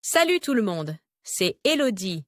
Salut tout le monde, c'est Elodie.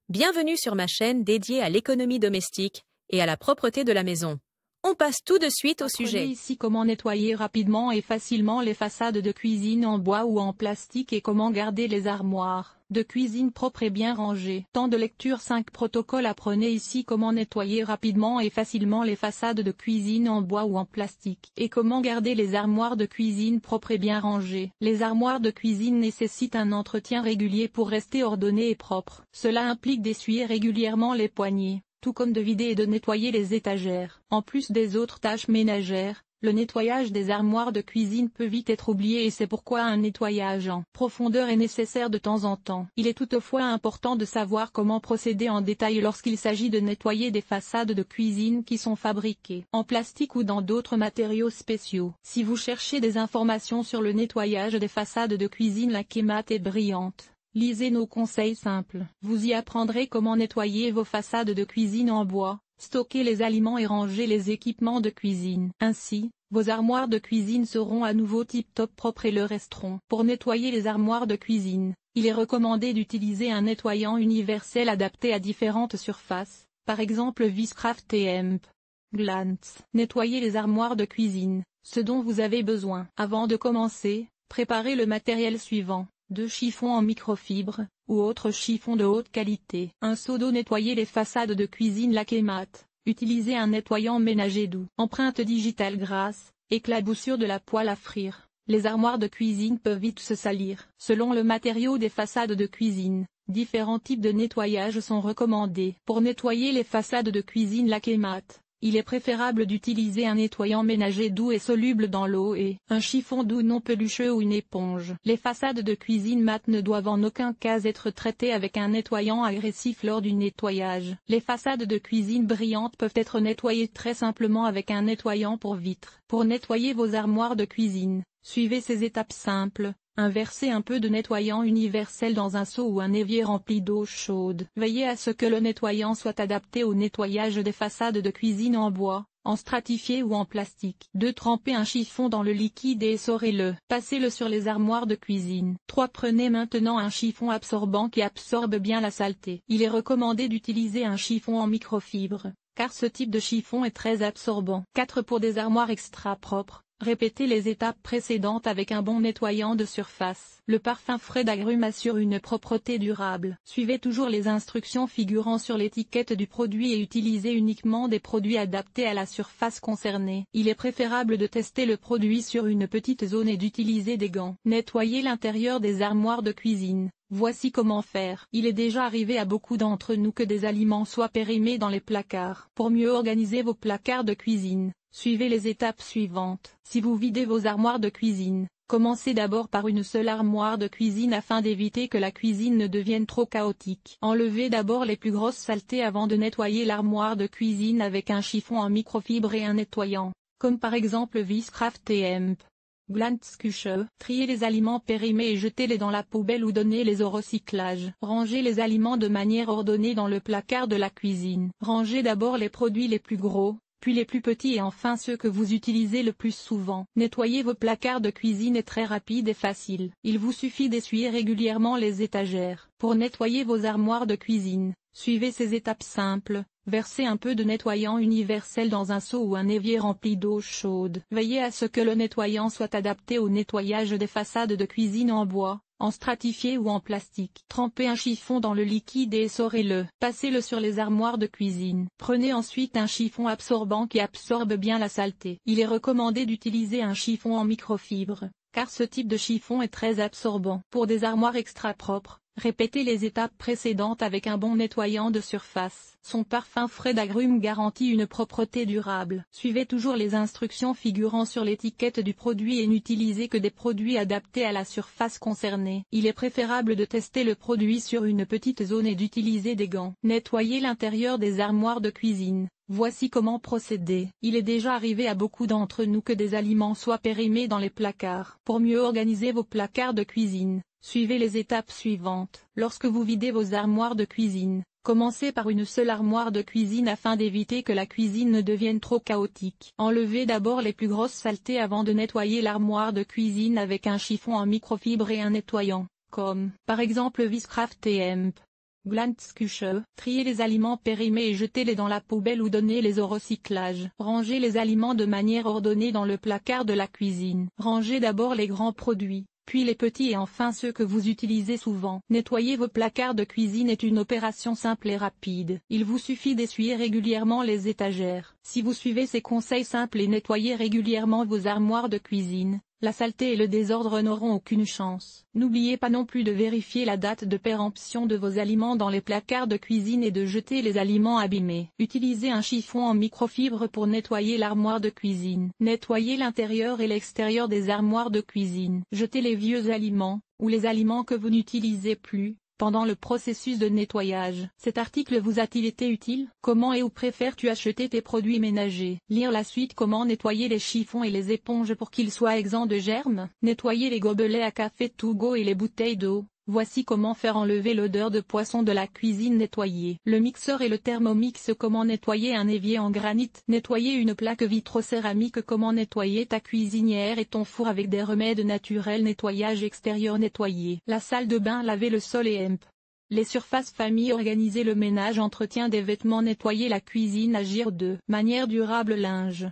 Bienvenue sur ma chaîne dédiée à l'économie domestique et à la propreté de la maison. On passe tout de suite au sujet. Apprenez ici comment nettoyer rapidement et facilement les façades de cuisine en bois ou en plastique et comment garder les armoires de cuisine propres et bien rangées. Temps de lecture 5 protocoles. Apprenez ici comment nettoyer rapidement et facilement les façades de cuisine en bois ou en plastique et comment garder les armoires de cuisine propres et bien rangées. Les armoires de cuisine nécessitent un entretien régulier pour rester ordonnées et propres. Cela implique d'essuyer régulièrement les poignées, tout comme de vider et de nettoyer les étagères. En plus des autres tâches ménagères, le nettoyage des armoires de cuisine peut vite être oublié et c'est pourquoi un nettoyage en profondeur est nécessaire de temps en temps. Il est toutefois important de savoir comment procéder en détail lorsqu'il s'agit de nettoyer des façades de cuisine qui sont fabriquées en plastique ou dans d'autres matériaux spéciaux. Si vous cherchez des informations sur le nettoyage des façades de cuisine, la Kemat est brillante. Lisez nos conseils simples. Vous y apprendrez comment nettoyer vos façades de cuisine en bois, stocker les aliments et ranger les équipements de cuisine. Ainsi, vos armoires de cuisine seront à nouveau tip-top propres et le resteront. Pour nettoyer les armoires de cuisine, il est recommandé d'utiliser un nettoyant universel adapté à différentes surfaces, par exemple Viscraft et Hemp. Glance. Nettoyer les armoires de cuisine, ce dont vous avez besoin. Avant de commencer, préparez le matériel suivant. 2 chiffons en microfibre, ou autres chiffons de haute qualité. Un seau d'eau. Nettoyer les façades de cuisine. La Kemat. Utilisez un nettoyant ménager doux. Empreinte digitale grasse, éclaboussure de la poêle à frire. Les armoires de cuisine peuvent vite se salir. Selon le matériau des façades de cuisine, différents types de nettoyage sont recommandés. Pour nettoyer les façades de cuisine. La Kemat. Il est préférable d'utiliser un nettoyant ménager doux et soluble dans l'eau et un chiffon doux non pelucheux ou une éponge. Les façades de cuisine mates ne doivent en aucun cas être traitées avec un nettoyant agressif lors du nettoyage. Les façades de cuisine brillantes peuvent être nettoyées très simplement avec un nettoyant pour vitres. Pour nettoyer vos armoires de cuisine, suivez ces étapes simples. Inversez un peu de nettoyant universel dans un seau ou un évier rempli d'eau chaude. Veillez à ce que le nettoyant soit adapté au nettoyage des façades de cuisine en bois, en stratifié ou en plastique. 2. Trempez un chiffon dans le liquide et essorez-le. Passez-le sur les armoires de cuisine. 3. Prenez maintenant un chiffon absorbant qui absorbe bien la saleté. Il est recommandé d'utiliser un chiffon en microfibre, car ce type de chiffon est très absorbant. 4. Pour des armoires extra propres, répétez les étapes précédentes avec un bon nettoyant de surface. Le parfum frais d'agrumes assure une propreté durable. Suivez toujours les instructions figurant sur l'étiquette du produit et utilisez uniquement des produits adaptés à la surface concernée. Il est préférable de tester le produit sur une petite zone et d'utiliser des gants. Nettoyer l'intérieur des armoires de cuisine. Voici comment faire. Il est déjà arrivé à beaucoup d'entre nous que des aliments soient périmés dans les placards. Pour mieux organiser vos placards de cuisine, suivez les étapes suivantes. Si vous videz vos armoires de cuisine, commencez d'abord par une seule armoire de cuisine afin d'éviter que la cuisine ne devienne trop chaotique. Enlevez d'abord les plus grosses saletés avant de nettoyer l'armoire de cuisine avec un chiffon en microfibre et un nettoyant, comme par exemple Viscraft et Hemp. Glanzküche. Triez les aliments périmés et jetez-les dans la poubelle ou donnez-les au recyclage. Rangez les aliments de manière ordonnée dans le placard de la cuisine. Rangez d'abord les produits les plus gros, puis les plus petits et enfin ceux que vous utilisez le plus souvent. Nettoyer vos placards de cuisine est très rapide et facile. Il vous suffit d'essuyer régulièrement les étagères. Pour nettoyer vos armoires de cuisine, suivez ces étapes simples. Versez un peu de nettoyant universel dans un seau ou un évier rempli d'eau chaude. Veillez à ce que le nettoyant soit adapté au nettoyage des façades de cuisine en bois, en stratifié ou en plastique. Trempez un chiffon dans le liquide et essorez-le. Passez-le sur les armoires de cuisine. Prenez ensuite un chiffon absorbant qui absorbe bien la saleté. Il est recommandé d'utiliser un chiffon en microfibre, car ce type de chiffon est très absorbant. Pour des armoires extra propres, répétez les étapes précédentes avec un bon nettoyant de surface. Son parfum frais d'agrumes garantit une propreté durable. Suivez toujours les instructions figurant sur l'étiquette du produit et n'utilisez que des produits adaptés à la surface concernée. Il est préférable de tester le produit sur une petite zone et d'utiliser des gants. Nettoyer l'intérieur des armoires de cuisine. Voici comment procéder. Il est déjà arrivé à beaucoup d'entre nous que des aliments soient périmés dans les placards. Pour mieux organiser vos placards de cuisine, suivez les étapes suivantes. Lorsque vous videz vos armoires de cuisine, commencez par une seule armoire de cuisine afin d'éviter que la cuisine ne devienne trop chaotique. Enlevez d'abord les plus grosses saletés avant de nettoyer l'armoire de cuisine avec un chiffon en microfibre et un nettoyant, comme, par exemple Viscraft et Hemp. Glanzküche, trier les aliments périmés et jetez-les dans la poubelle ou donnez-les au recyclage. Rangez les aliments de manière ordonnée dans le placard de la cuisine. Rangez d'abord les grands produits, puis les petits et enfin ceux que vous utilisez souvent. Nettoyer vos placards de cuisine est une opération simple et rapide. Il vous suffit d'essuyer régulièrement les étagères. Si vous suivez ces conseils simples et nettoyez régulièrement vos armoires de cuisine, la saleté et le désordre n'auront aucune chance. N'oubliez pas non plus de vérifier la date de péremption de vos aliments dans les placards de cuisine et de jeter les aliments abîmés. Utilisez un chiffon en microfibre pour nettoyer l'armoire de cuisine. Nettoyez l'intérieur et l'extérieur des armoires de cuisine. Jetez les vieux aliments, ou les aliments que vous n'utilisez plus, pendant le processus de nettoyage. Cet article vous a-t-il été utile? Comment et où préfères-tu acheter tes produits ménagers? Lire la suite. Comment nettoyer les chiffons et les éponges pour qu'ils soient exempts de germes? Nettoyer les gobelets à café to go et les bouteilles d'eau. Voici comment faire enlever l'odeur de poisson de la cuisine nettoyée. Le mixeur et le Thermomix. Comment nettoyer un évier en granit? Nettoyer une plaque vitrocéramique. Comment nettoyer ta cuisinière et ton four avec des remèdes naturels? Nettoyage extérieur. Nettoyer la salle de bain. Laver le sol et Hemp. Les surfaces famille. Organiser le ménage. Entretien des vêtements. Nettoyer la cuisine. Agir de manière durable. Linge.